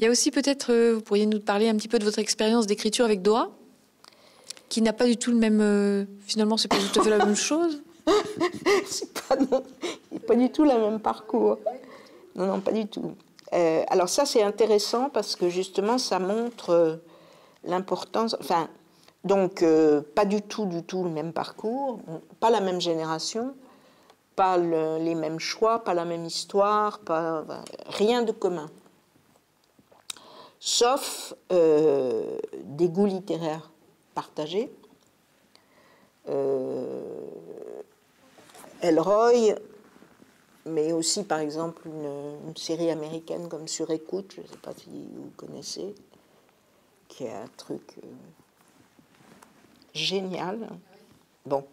Il y a aussi peut-être, vous pourriez nous parler un petit peu de votre expérience d'écriture avec Doha, qui n'a pas du tout le même... finalement, c'est pas tout à fait la même chose. C'est pas du tout le même parcours. Non, non, pas du tout. Alors ça, c'est intéressant parce que justement, ça montre l'importance... Enfin, donc, pas du tout le même parcours, pas la même génération, pas les mêmes choix, pas la même histoire, rien de commun. Sauf des goûts littéraires partagés. Elroy, mais aussi par exemple une série américaine comme Sur écoute, je ne sais pas si vous connaissez, qui est un truc génial. Bon,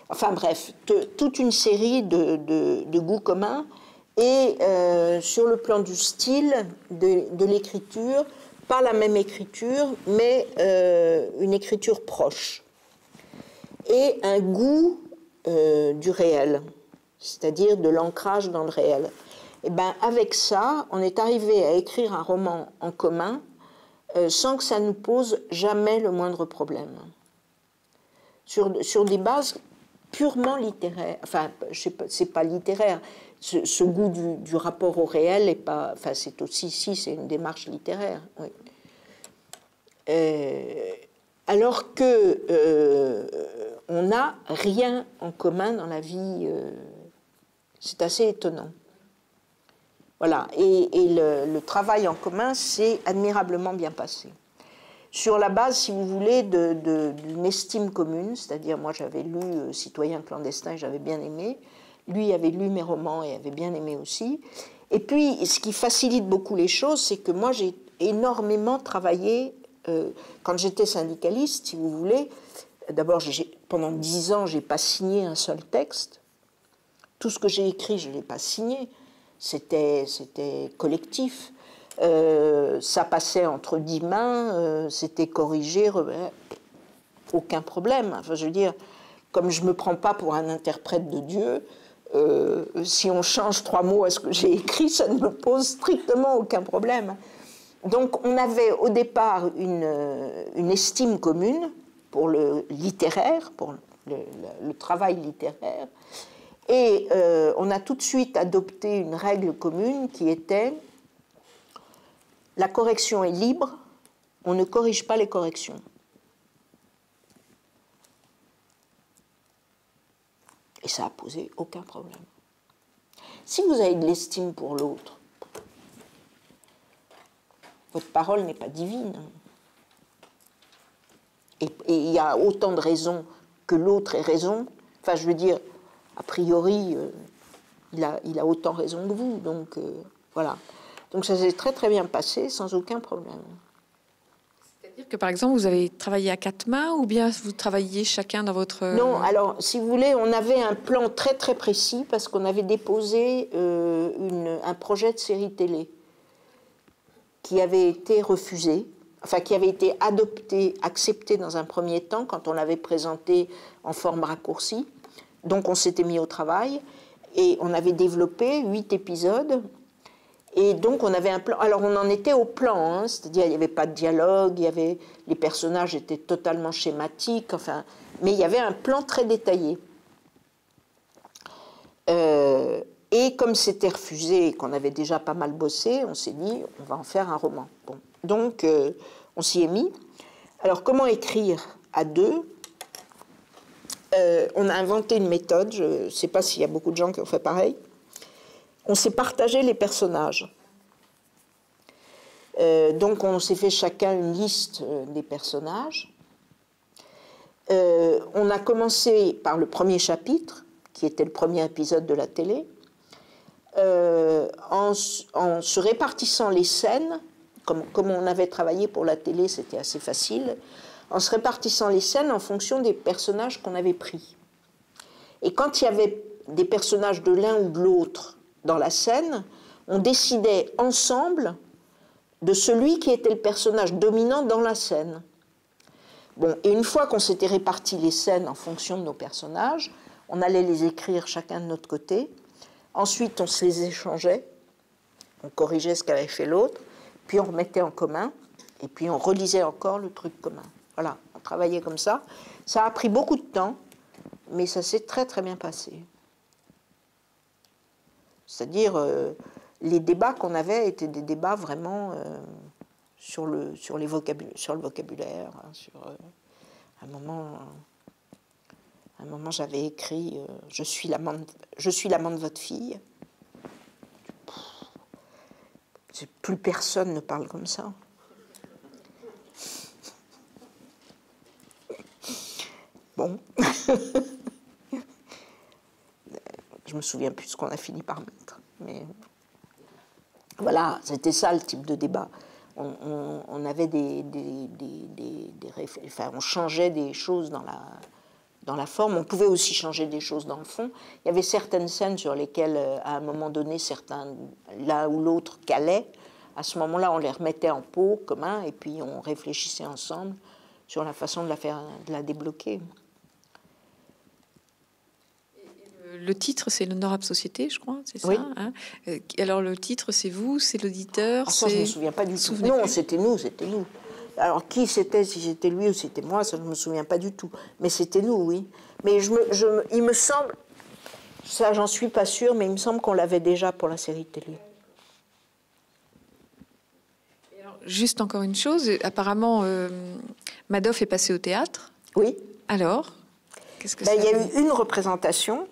enfin bref, toute une série de goûts communs. Et sur le plan du style, de l'écriture, pas la même écriture, mais une écriture proche. Et un goût du réel, c'est-à-dire de l'ancrage dans le réel. Et bien, avec ça, on est arrivé à écrire un roman en commun sans que ça nous pose jamais le moindre problème. Sur des bases purement littéraires, enfin, c'est pas littéraire, ce goût du rapport au réel est pas, enfin, c'est aussi, si, c'est une démarche littéraire, oui. Alors que on n'a rien en commun dans la vie, c'est assez étonnant. Voilà, et le travail en commun s'est admirablement bien passé. Sur la base, si vous voulez, d'une estime commune, c'est-à-dire moi j'avais lu Citoyen clandestin et j'avais bien aimé, lui avait lu mes romans et avait bien aimé aussi. Et puis, ce qui facilite beaucoup les choses, c'est que moi j'ai énormément travaillé, quand j'étais syndicaliste, si vous voulez, d'abord pendant 10 ans, je n'ai pas signé un seul texte. Tout ce que j'ai écrit, je ne l'ai pas signé. C'était collectif. Ça passait entre 10 mains, c'était corrigé, aucun problème. Enfin, je veux dire, comme je ne me prends pas pour un interprète de Dieu, si on change 3 mots à ce que j'ai écrit, ça ne me pose strictement aucun problème. Donc on avait au départ une estime commune pour le littéraire, pour le travail littéraire, et on a tout de suite adopté une règle commune qui était: la correction est libre, on ne corrige pas les corrections. Et ça n'a posé aucun problème. Si vous avez de l'estime pour l'autre, votre parole n'est pas divine. Et il y a autant de raisons que l'autre ait raison. Enfin, je veux dire, a priori, il a autant raison que vous. Donc, voilà. Donc, ça s'est très, très bien passé, sans aucun problème. C'est-à-dire que, par exemple, vous avez travaillé à 4 mains ou bien vous travailliez chacun dans votre... Non, alors, si vous voulez, on avait un plan très, très précis parce qu'on avait déposé un projet de série télé qui avait été refusé, enfin, qui avait été adopté, accepté dans un premier temps quand on l'avait présenté en forme raccourcie. Donc, on s'était mis au travail et on avait développé 8 épisodes. Et donc, on avait un plan. Alors, on en était au plan, hein, c'est-à-dire il n'y avait pas de dialogue, les personnages étaient totalement schématiques, enfin, mais il y avait un plan très détaillé. Et comme c'était refusé et qu'on avait déjà pas mal bossé, on s'est dit, on va en faire un roman. Bon. Donc, on s'y est mis. Alors, comment écrire à deux ? On a inventé une méthode, je ne sais pas s'il y a beaucoup de gens qui ont fait pareil. On s'est partagé les personnages. Donc on s'est fait chacun une liste des personnages. On a commencé par le premier chapitre, qui était le premier épisode de la télé, en se répartissant les scènes, comme on avait travaillé pour la télé, c'était assez facile, en se répartissant les scènes en fonction des personnages qu'on avait pris. Et quand il y avait des personnages de l'un ou de l'autre dans la scène, on décidait ensemble de celui qui était le personnage dominant dans la scène. Bon, et une fois qu'on s'était réparti les scènes en fonction de nos personnages, on allait les écrire chacun de notre côté. Ensuite, on se les échangeait, on corrigeait ce qu'avait fait l'autre. puis on remettait en commun, et puis on relisait encore le truc commun. Voilà, on travaillait comme ça. Ça a pris beaucoup de temps, mais ça s'est très très bien passé. C'est-à-dire, les débats qu'on avait étaient des débats vraiment sur le vocabulaire. À un moment, j'avais écrit je suis l'amant de votre fille. Plus personne ne parle comme ça. Bon. Je me souviens plus de ce qu'on a fini par mettre. Mais voilà, c'était ça le type de débat. On avait enfin, on changeait des choses dans la forme. On pouvait aussi changer des choses dans le fond. Il y avait certaines scènes sur lesquelles, à un moment donné, certains, l'un ou l'autre calait. À ce moment-là, on les remettait en pot commun et puis on réfléchissait ensemble sur la façon de la débloquer. Le titre, c'est l'Honorable Société, je crois, c'est ça, oui. Hein. Alors, le titre, c'est vous, c'est l'auditeur, ça, je ne me souviens pas du tout. Non, c'était nous. Alors, qui c'était, si c'était lui ou c'était moi, ça, je ne me souviens pas du tout. Mais c'était nous, oui. Mais il me semble, ça, j'en suis pas sûre, mais il me semble qu'on l'avait déjà pour la série de télé. Alors, juste encore une chose, apparemment, Madoff est passé au théâtre. Oui. Alors, qu'est-ce que il y a eu une représentation.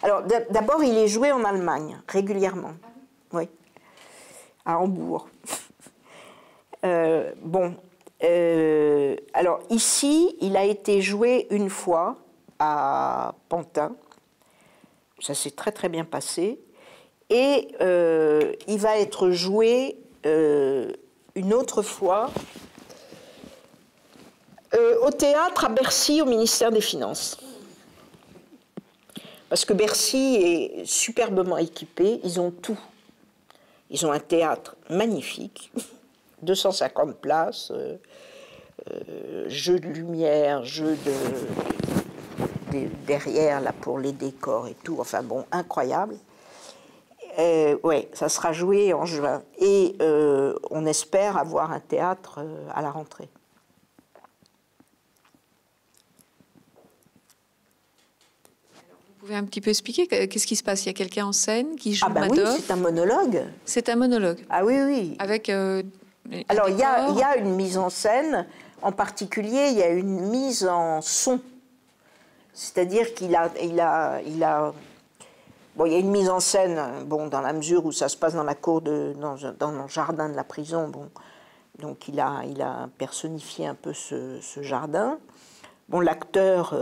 Alors, d'abord, il est joué en Allemagne, régulièrement. Oui. À Hambourg. Alors, ici, il a été joué une fois à Pantin. Ça s'est très, très bien passé. Et il va être joué une autre fois au théâtre à Bercy, au ministère des Finances. Parce que Bercy est superbement équipé, ils ont tout. Ils ont un théâtre magnifique, 250 places, jeux de lumière, derrière là pour les décors et tout, enfin bon, incroyable. Ouais, ça sera joué en juin. Et on espère avoir un théâtre à la rentrée. Vous pouvez un petit peu expliquer qu'est-ce qui se passe? Il y a quelqu'un en scène qui joue Madoff. Oui, c'est un monologue. C'est un monologue. Ah oui, oui. Avec alors, il y a une mise en scène. En particulier, il y a une mise en son. C'est-à-dire qu'il a... Bon, il y a une mise en scène, bon, dans la mesure où ça se passe dans la cour, dans le jardin de la prison. Bon, donc, il a personnifié un peu ce jardin. Bon, l'acteur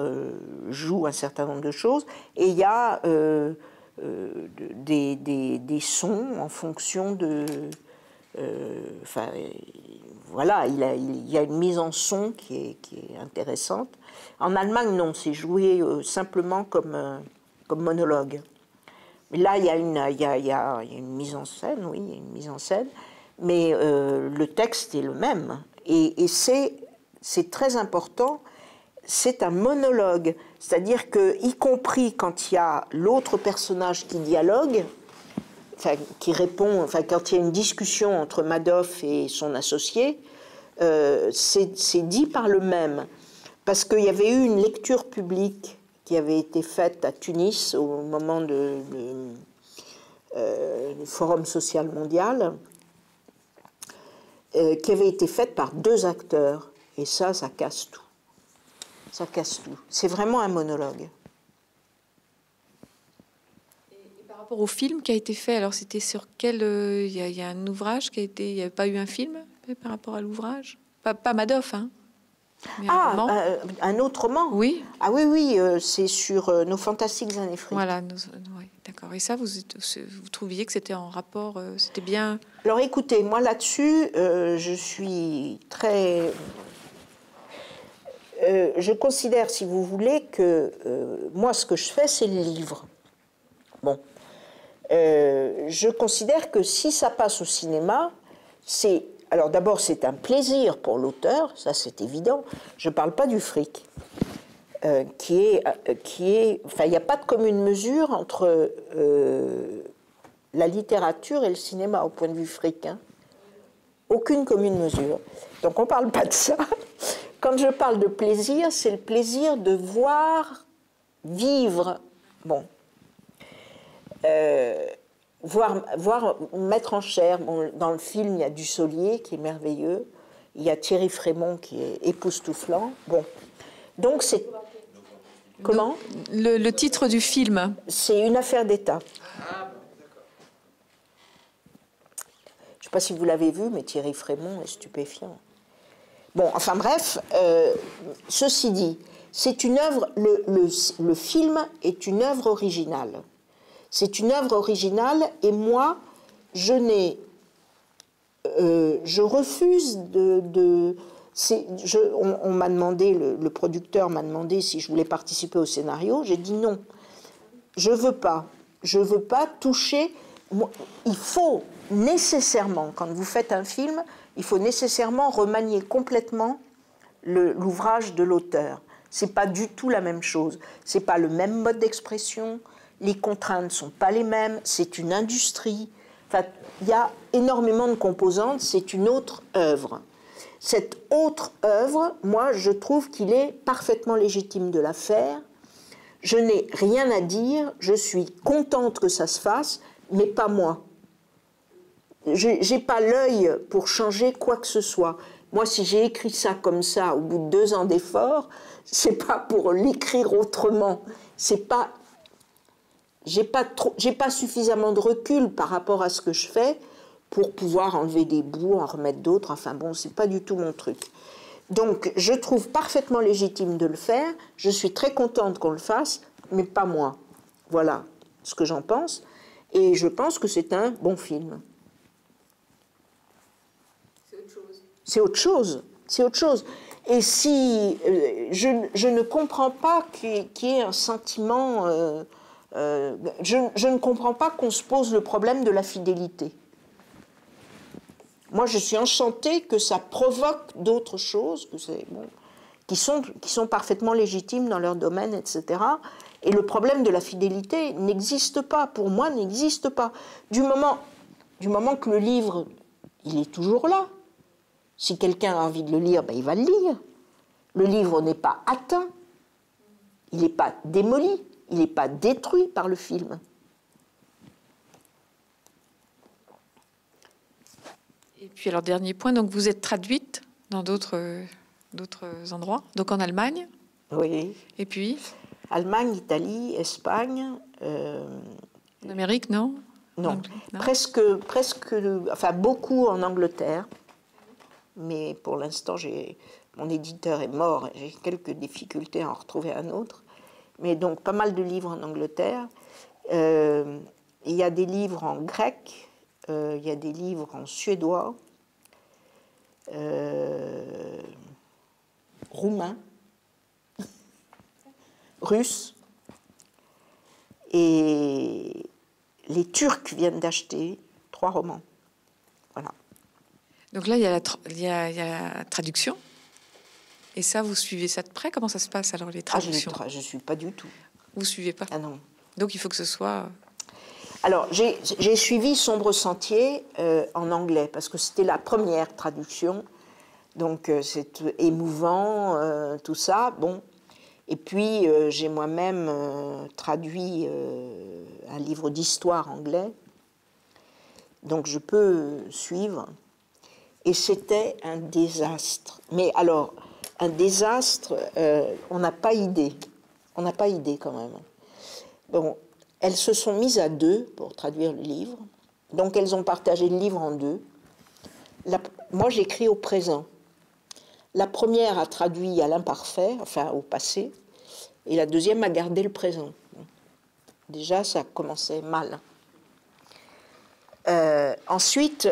joue un certain nombre de choses et il y a des sons en fonction de... Enfin, voilà, il y a une mise en son qui est intéressante. En Allemagne, non, c'est joué simplement comme monologue. Mais là, il y a une mise en scène, oui, il y a une mise en scène, mais le texte est le même. Et c'est très important. C'est un monologue, c'est-à-dire que, y compris quand il y a l'autre personnage qui dialogue, enfin, qui répond, enfin, quand il y a une discussion entre Madoff et son associé, c'est dit par le même. Parce qu'il y avait eu une lecture publique qui avait été faite à Tunis au moment du Forum social mondial, qui avait été faite par 2 acteurs. Et ça casse tout. Ça casse tout. C'est vraiment un monologue. Et par rapport au film qui a été fait, alors c'était sur quel... Il y a un ouvrage qui a été... Il n'y a pas eu un film par rapport à l'ouvrage? Pas Madoff, hein? Un autre roman? Oui. Ah oui, oui, c'est sur Nos fantastiques années frites. Voilà, oui, d'accord. Et ça, vous trouviez que c'était en rapport, c'était bien... Alors écoutez, moi là-dessus, je suis très... je considère, si vous voulez, que moi, ce que je fais, c'est le livre. Bon. Je considère que si ça passe au cinéma, c'est... Alors d'abord, c'est un plaisir pour l'auteur, ça c'est évident. Je ne parle pas du fric, qui est... Enfin, il n'y a pas de commune mesure entre la littérature et le cinéma, au point de vue fric. Hein. Aucune commune mesure. Donc on ne parle pas de ça. Quand je parle de plaisir, c'est le plaisir de voir vivre, bon, voir mettre en chair. Bon, dans le film, il y a Dussolier qui est merveilleux, il y a Thierry Frémont qui est époustouflant. Bon, donc c'est comment le titre du film? C'est Une affaire d'État. Je ne sais pas si vous l'avez vu, mais Thierry Frémont est stupéfiant. Bon, enfin bref, ceci dit, c'est une œuvre, le film est une œuvre originale. C'est une œuvre originale et moi, je refuse on m'a demandé, le producteur m'a demandé si je voulais participer au scénario, j'ai dit non, je veux pas toucher, il faut nécessairement, quand vous faites un film, il faut nécessairement remanier complètement l'ouvrage de l'auteur. C'est pas du tout la même chose, c'est pas le même mode d'expression, les contraintes ne sont pas les mêmes, c'est une industrie, enfin, il y a énormément de composantes, c'est une autre œuvre. Cette autre œuvre, moi, je trouve qu'il est parfaitement légitime de la faire. Je n'ai rien à dire, je suis contente que ça se fasse, mais pas moi. Je n'ai pas l'œil pour changer quoi que ce soit. Moi, si j'ai écrit ça comme ça, au bout de 2 ans d'effort, c'est pas pour l'écrire autrement. C'est pas... J'ai pas suffisamment de recul par rapport à ce que je fais pour pouvoir enlever des bouts, en remettre d'autres. Enfin bon, c'est pas du tout mon truc. Donc, je trouve parfaitement légitime de le faire. Je suis très contente qu'on le fasse, mais pas moi. Voilà ce que j'en pense. Et je pense que c'est un bon film. C'est autre chose. C'est autre chose. Et si je ne comprends pas qu'il y ait un sentiment... je ne comprends pas qu'on se pose le problème de la fidélité. Moi, je suis enchantée que ça provoque d'autres choses, qui sont parfaitement légitimes dans leur domaine, etc. Et le problème de la fidélité n'existe pas, pour moi, n'existe pas. Du moment que le livre, il est toujours là. Si quelqu'un a envie de le lire, ben, il va le lire. Le livre n'est pas atteint, il n'est pas démoli, il n'est pas détruit par le film. Et puis alors, dernier point, donc vous êtes traduite dans d'autres endroits, donc en Allemagne. Oui. Et puis Allemagne, Italie, Espagne. En Amérique, non? Non, presque, enfin beaucoup en Angleterre. Mais pour l'instant, mon éditeur est mort, j'ai quelques difficultés à en retrouver un autre. Mais donc, pas mal de livres en Angleterre. Il y a des livres en grec, il y a des livres en suédois, roumain, russe. Et les Turcs viennent d'acheter 3 romans. Voilà. Donc là, il y a la traduction. Et ça, vous suivez ça de près? Comment ça se passe alors, les traductions? Je ne suis pas du tout. Vous suivez pas? Ah non. Donc il faut que ce soit... Alors, j'ai suivi Sombre Sentier en anglais, parce que c'était la première traduction. Donc, c'est émouvant, tout ça. Bon. Et puis, j'ai moi-même traduit un livre d'histoire anglais. Donc, je peux suivre. Et c'était un désastre. Mais alors, un désastre, on n'a pas idée. On n'a pas idée quand même. Bon, elles se sont mises à 2 pour traduire le livre. Donc, elles ont partagé le livre en 2. Moi, j'écris au présent. La première a traduit à l'imparfait, enfin au passé, et la deuxième a gardé le présent. Déjà, ça commençait mal. Ensuite,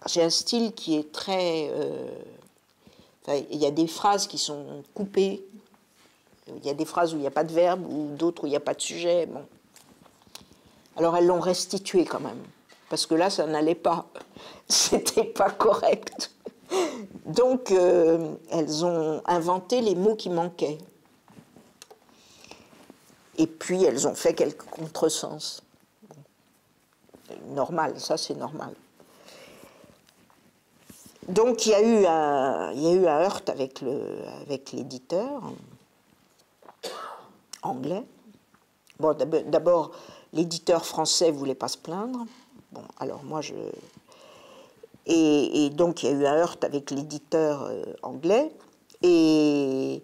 j'ai un style qui est très... il y a des phrases qui sont coupées. Il y a des phrases où il n'y a pas de verbe, ou d'autres où il n'y a pas de sujet. Bon. Alors, elles l'ont restitué quand même. Parce que là, ça n'allait pas. C'était pas correct. Donc, elles ont inventé les mots qui manquaient. Et puis, elles ont fait quelques contresens. Bon. Normal, ça c'est normal. Donc il y a eu un heurt avec l'éditeur anglais. Bon, d'abord, l'éditeur français ne voulait pas se plaindre. Bon, alors moi, Et donc, il y a eu un heurt avec l'éditeur anglais. Et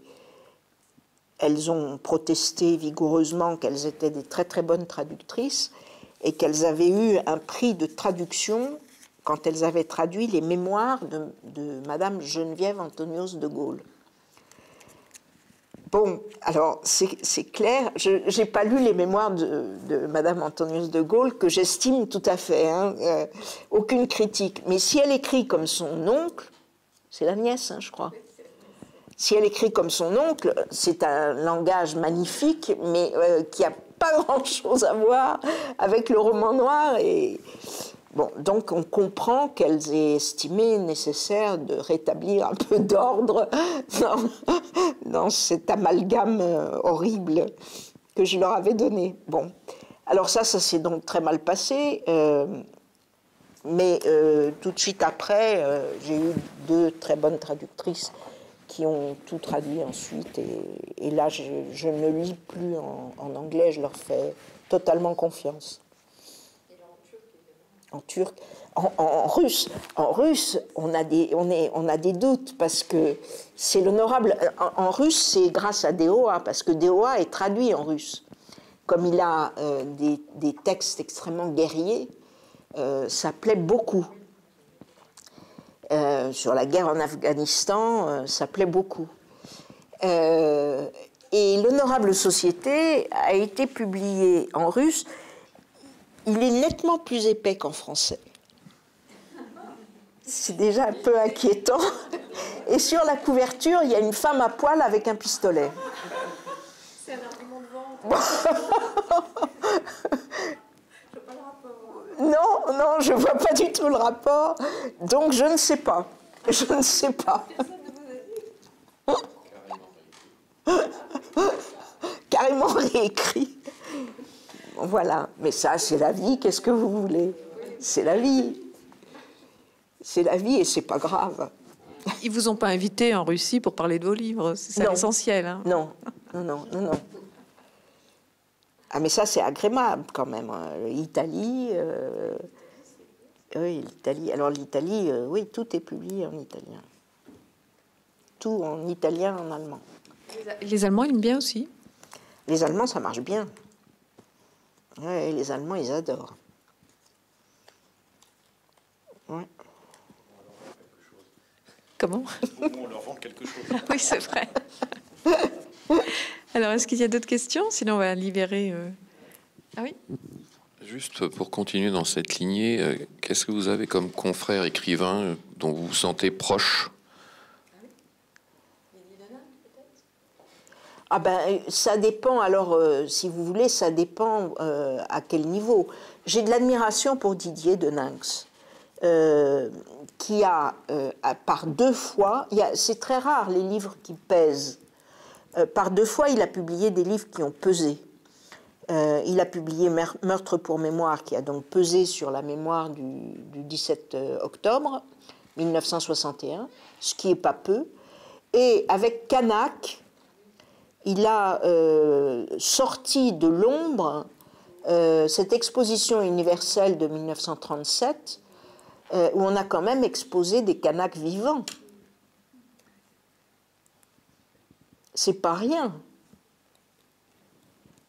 elles ont protesté vigoureusement qu'elles étaient des très très bonnes traductrices et qu'elles avaient eu un prix de traduction quand elles avaient traduit les mémoires de Madame Geneviève Antonios de Gaulle. Bon, alors c'est clair, je n'ai pas lu les mémoires de Madame Antonios de Gaulle, que j'estime tout à fait, hein, aucune critique. Mais si elle écrit comme son oncle, c'est la nièce, hein, je crois. Si elle écrit comme son oncle, c'est un langage magnifique, mais qui n'a pas grand-chose à voir avec le roman noir. Et bon, donc on comprend qu'elles aient estimé nécessaire de rétablir un peu d'ordre dans cet amalgame horrible que je leur avais donné. Bon, alors ça s'est donc très mal passé, mais tout de suite après, j'ai eu 2 très bonnes traductrices qui ont tout traduit ensuite, et là je ne lis plus en anglais, je leur fais totalement confiance. En turc, en russe, on a des doutes parce que c'est l'honorable. En russe, c'est grâce à DOA, parce que DOA est traduit en russe. Comme il a des textes extrêmement guerriers, ça plaît beaucoup. Sur la guerre en Afghanistan, ça plaît beaucoup. Et l'honorable société a été publié en russe. Il est nettement plus épais qu'en français. C'est déjà un peu inquiétant. Et sur la couverture, il y a une femme à poil avec un pistolet. C'est un argument de vente. Non, je ne vois pas du tout le rapport. Donc, je ne sais pas. Je ne sais pas. Carrément réécrit. Voilà, mais ça, c'est la vie, qu'est-ce que vous voulez? C'est la vie. C'est la vie et c'est pas grave. Ils vous ont pas invité en Russie pour parler de vos livres, c'est ça l'essentiel. Hein. Non. Ah, mais ça, c'est agréable quand même. L'Italie, oui, l'Italie. Alors l'Italie, oui, tout est publié en italien. Tout en italien, en allemand. Les Allemands, ils aiment bien aussi? Les Allemands, ça marche bien. Ouais, les Allemands, ils adorent. Ouais. Comment? On leur vend quelque chose. Oui, c'est vrai. Alors, est-ce qu'il y a d'autres questions? Sinon, on va libérer... Ah oui? Juste pour continuer dans cette lignée, qu'est-ce que vous avez comme confrère écrivain dont vous vous sentez proche? Ah ben, ça dépend, alors, si vous voulez, ça dépend à quel niveau. J'ai de l'admiration pour Didier de Nynx, qui a, par 2 fois, c'est très rare les livres qui pèsent, par 2 fois il a publié des livres qui ont pesé. Il a publié Meurtre pour mémoire, qui a donc pesé sur la mémoire du 17 octobre 1961, ce qui n'est pas peu. Et avec Canaque, il a sorti de l'ombre cette exposition universelle de 1937, où on a quand même exposé des Kanaks vivants. C'est pas rien.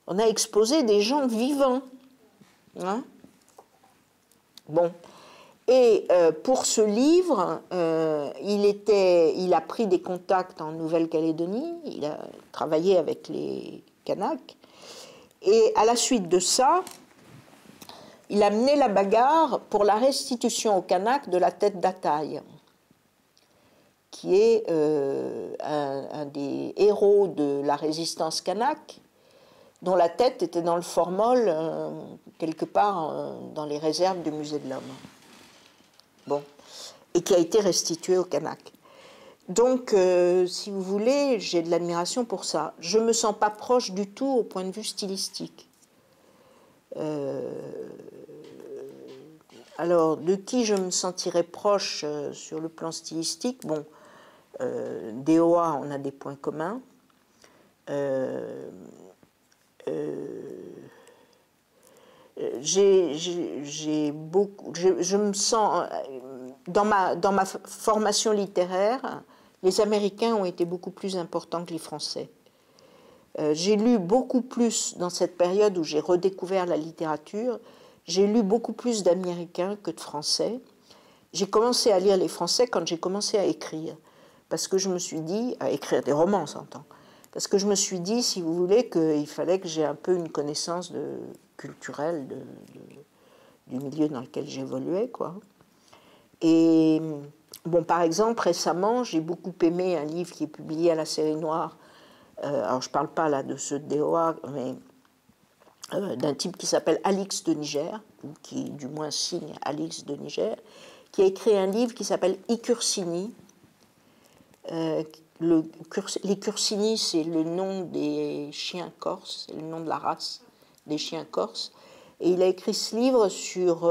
On a exposé des gens vivants. Hein? Bon. Et pour ce livre, il a pris des contacts en Nouvelle-Calédonie, il a travaillé avec les Kanaks, et à la suite de ça, il a mené la bagarre pour la restitution aux Kanaks de la tête d'Ataï, qui est un des héros de la résistance kanak, dont la tête était dans le formol, quelque part dans les réserves du musée de l'Homme. Bon, et qui a été restitué aux Kanaks. Donc, si vous voulez, j'ai de l'admiration pour ça. Je ne me sens pas proche du tout au point de vue stylistique. Alors, de qui je me sentirais proche sur le plan stylistique? Bon, DOA, on a des points communs. J'ai beaucoup, je me sens dans ma formation littéraire, les Américains ont été beaucoup plus importants que les Français. J'ai lu beaucoup plus dans cette période où j'ai redécouvert la littérature. J'ai lu beaucoup plus d'Américains que de Français. J'ai commencé à lire les Français quand j'ai commencé à écrire, parce que je me suis dit, à écrire des romans, on s'entend, parce que je me suis dit, si vous voulez, qu'il fallait que j'ai un peu une connaissance culturelle du milieu dans lequel j'évoluais, quoi. Et bon, par exemple, récemment, j'ai beaucoup aimé un livre qui est publié à la Série Noire. Alors, je ne parle pas là de ceux de DOA, mais d'un type qui s'appelle Alix de Niger, ou qui du moins signe Alix de Niger, qui a écrit un livre qui s'appelle I Cursini. Les Cursini, c'est le nom des chiens corses, c'est le nom de la race des chiens corses. Et il a écrit ce livre sur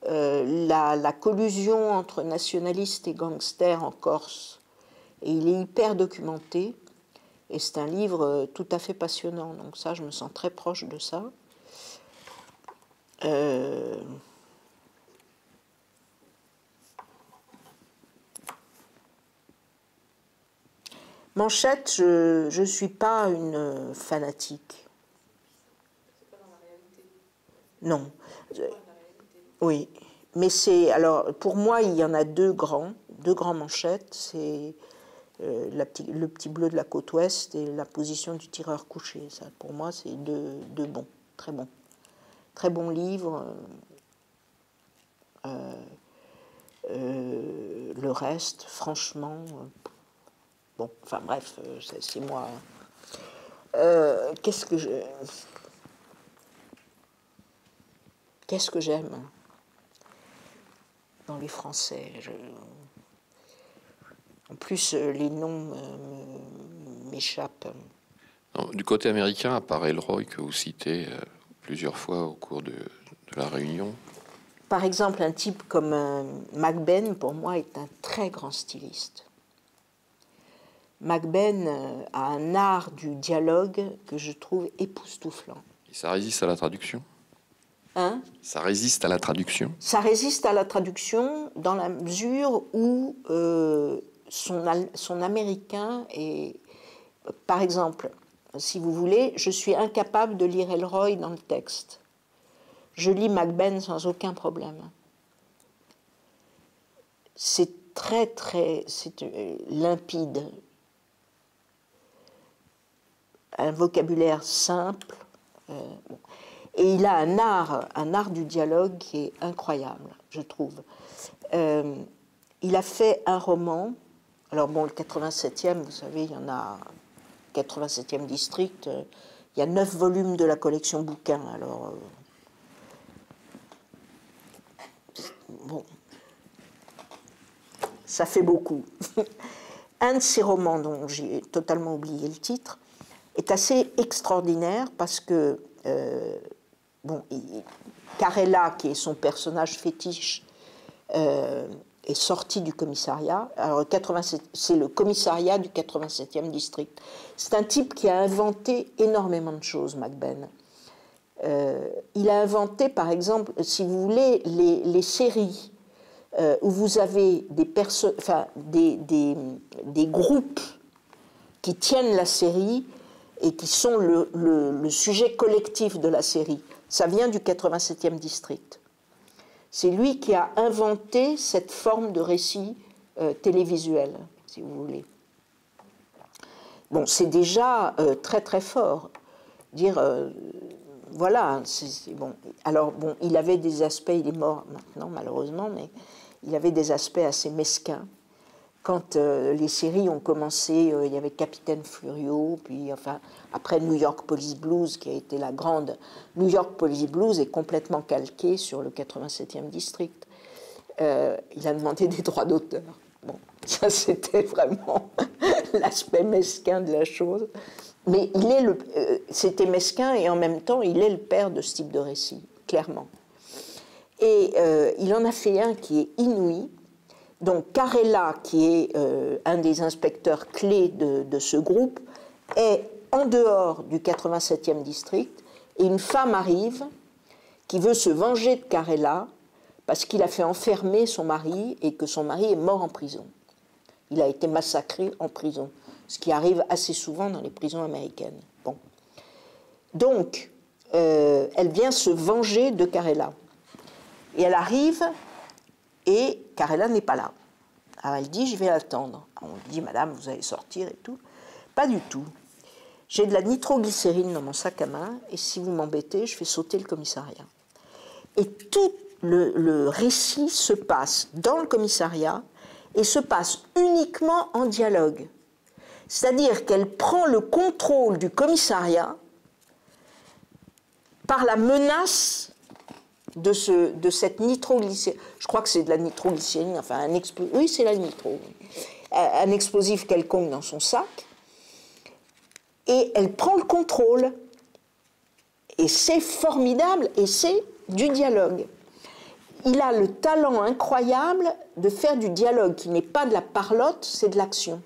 la collusion entre nationalistes et gangsters en Corse. Et il est hyper documenté. Et c'est un livre tout à fait passionnant. Donc ça, je me sens très proche de ça. Manchette, je ne suis pas une fanatique. C'est pas dans la réalité. Non. C'est pas dans la réalité. Oui. Mais c'est... Alors, pour moi, il y en a deux grands Manchettes. C'est le petit bleu de la côte ouest et la position du tireur couché. Ça, pour moi, c'est deux bons. Très bons. Très bons livres. Le reste, franchement... Bon, enfin bref, c'est moi. Qu'est-ce que j'aime dans les Français? En plus, les noms m'échappent. Du côté américain, à part Elroy, que vous citez plusieurs fois au cours de la réunion. Par exemple, un type comme McBain, pour moi, est un très grand styliste. McBain a un art du dialogue que je trouve époustouflant. Et ça résiste à la traduction? Hein? Ça résiste à la traduction? Ça résiste à la traduction dans la mesure où son américain est... Par exemple, si vous voulez, je suis incapable de lire Elroy dans le texte. Je lis McBain sans aucun problème. C'est c'est limpide. Un vocabulaire simple. Et il a un art du dialogue qui est incroyable, je trouve. Il a fait un roman. Alors bon, le 87e, vous savez, il y en a 87e district. Il y a 9 volumes de la collection bouquins. Alors, bon, ça fait beaucoup. Un de ces romans, dont j'ai totalement oublié le titre, est assez extraordinaire parce que, bon, Carella, qui est son personnage fétiche, est sorti du commissariat. Alors, c'est le commissariat du 87e district. C'est un type qui a inventé énormément de choses, McBain. Il a inventé, par exemple, si vous voulez, les séries où vous avez des groupes qui tiennent la série et qui sont le sujet collectif de la série. Ça vient du 87e district. C'est lui qui a inventé cette forme de récit télévisuel, si vous voulez. Bon, c'est déjà très très fort. Dire, voilà, c'est bon. Alors, bon, il avait des aspects, il est mort maintenant, malheureusement, mais il avait des aspects assez mesquins. Quand les séries ont commencé, il y avait Capitaine Flurio, puis enfin, après New York Police Blues, qui a été la grande... New York Police Blues est complètement calqué sur le 87e district. Il a demandé des droits d'auteur. Bon, ça c'était vraiment l'aspect mesquin de la chose. Mais c'était mesquin et en même temps, il est le père de ce type de récit, clairement. Et il en a fait un qui est inouï. Donc Carella, qui est un des inspecteurs clés de ce groupe, est en dehors du 87e district, et une femme arrive qui veut se venger de Carella parce qu'il a fait enfermer son mari et que son mari est mort en prison. Il a été massacré en prison, ce qui arrive assez souvent dans les prisons américaines. Bon. Donc, elle vient se venger de Carella. Et elle arrive, et Carella n'est pas là. Alors elle dit, je vais attendre. On lui dit, madame, vous allez sortir et tout. Pas du tout. J'ai de la nitroglycérine dans mon sac à main, et si vous m'embêtez, je fais sauter le commissariat. Et tout le récit se passe dans le commissariat, et se passe uniquement en dialogue. C'est-à-dire qu'elle prend le contrôle du commissariat par la menace de cette nitroglycérine. Je crois que c'est de la nitroglycérine, enfin oui, c'est la nitro. Un explosif quelconque dans son sac. Et elle prend le contrôle. Et c'est formidable, et c'est du dialogue. Il a le talent incroyable de faire du dialogue qui n'est pas de la parlotte, c'est de l'action.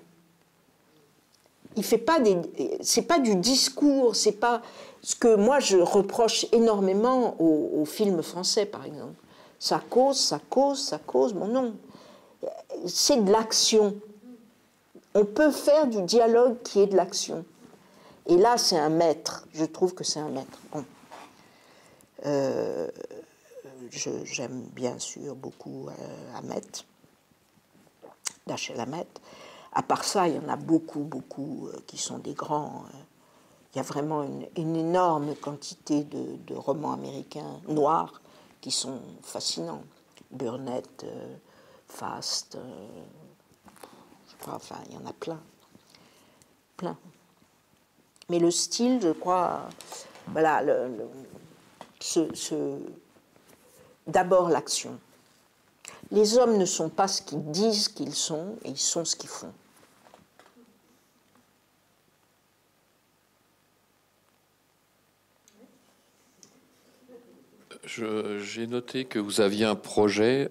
Il fait pas c'est pas du discours, c'est pas ce que moi je reproche énormément aux films français, par exemple. Ça cause, bon non. C'est de l'action. On peut faire du dialogue qui est de l'action. Et là, c'est un maître. Je trouve que c'est un maître. Bon. J'aime bien sûr beaucoup Dashiell Hammett. À part ça, il y en a beaucoup qui sont des grands. Il y a vraiment une énorme quantité de romans américains noirs qui sont fascinants. Burnett, Fast, je crois, enfin, il y en a plein. Plein. Mais le style, je crois, voilà, d'abord l'action. Les hommes ne sont pas ce qu'ils disent qu'ils sont, et ils sont ce qu'ils font. J'ai noté que vous aviez un projet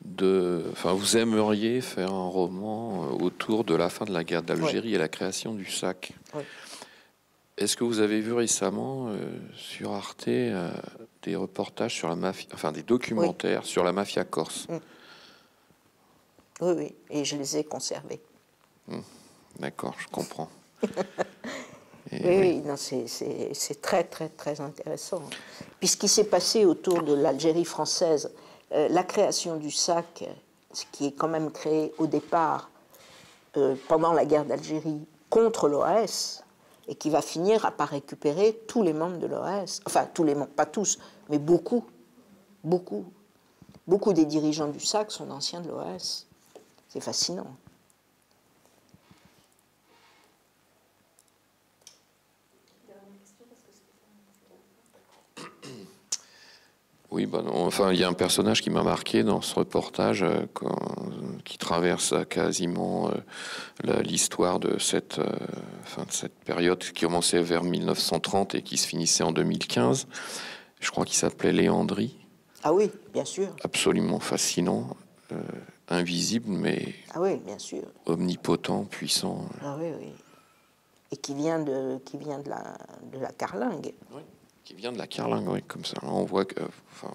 vous aimeriez faire un roman autour de la fin de la guerre d'Algérie, oui, et la création du SAC. Oui. Est-ce que vous avez vu récemment sur Arte des reportages sur la mafia, enfin des documentaires, oui, sur la mafia corse? Oui, oui, et je les ai conservés. D'accord, je comprends. Oui, non, c'est très, très, très intéressant. Puis ce qui s'est passé autour de l'Algérie française, la création du SAC, ce qui est quand même créé au départ, pendant la guerre d'Algérie, contre l'OAS, et qui va finir par récupérer tous les membres de l'OAS. Enfin, tous les membres, pas tous, mais beaucoup. Beaucoup des dirigeants du SAC sont anciens de l'OAS. C'est fascinant. Oui, enfin, il y a un personnage qui m'a marqué dans ce reportage qui traverse quasiment l'histoire de cette période qui commençait vers 1930 et qui se finissait en 2015. Je crois qu'il s'appelait Léandri. Ah oui, bien sûr. Absolument fascinant, invisible, mais oui, bien sûr, omnipotent, puissant. Ah oui, oui. Et qui vient de la carlingue. Oui. Qui vient de la carlingue, oui, comme ça. On voit que,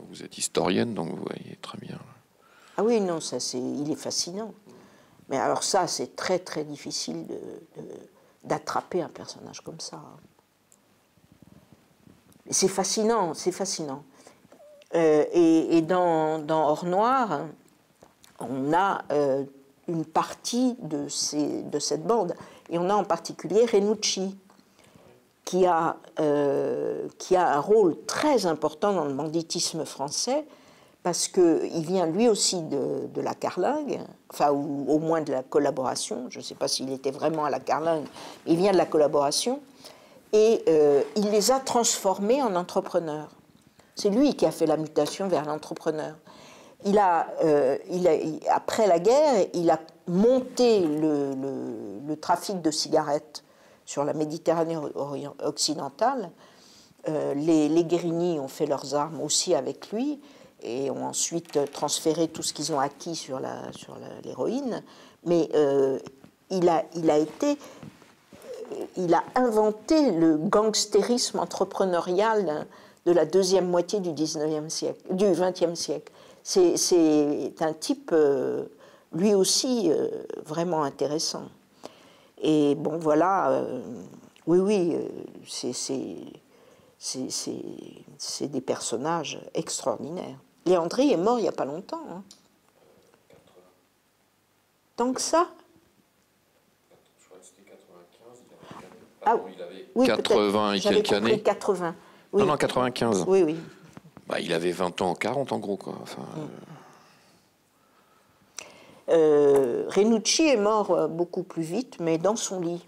vous êtes historienne, donc vous voyez très bien. Ah oui, non, il est fascinant. Mais alors ça, c'est très, très difficile d'attraper un personnage comme ça. C'est fascinant, c'est fascinant. Et dans Or Noir, on a une partie de cette bande. Et on a en particulier Renucci, qui a un rôle très important dans le banditisme français, parce qu'il vient lui aussi de la carlingue, enfin, ou au moins de la collaboration. Je ne sais pas s'il était vraiment à la carlingue, mais il vient de la collaboration. Et il les a transformés en entrepreneurs. C'est lui qui a fait la mutation vers l'entrepreneur. Après la guerre, il a monté le trafic de cigarettes sur la Méditerranée occidentale. Les Guérini ont fait leurs armes aussi avec lui. et ont ensuite transféré tout ce qu'ils ont acquis sur l'héroïne. Mais il a inventé le gangstérisme entrepreneurial de la deuxième moitié du XXe siècle. C'est un type, lui aussi, vraiment intéressant. Et bon, voilà, oui, c'est des personnages extraordinaires. Léandrie est mort il n'y a pas longtemps. Hein. Tant que ça? Je crois que c'était 95. Il avait... oui, 80 et quelques années. 80. Oui. Non, 95. Oui, oui. Bah, il avait 20 ans, 40 en gros, quoi. Enfin, Renucci est mort beaucoup plus vite, mais dans son lit.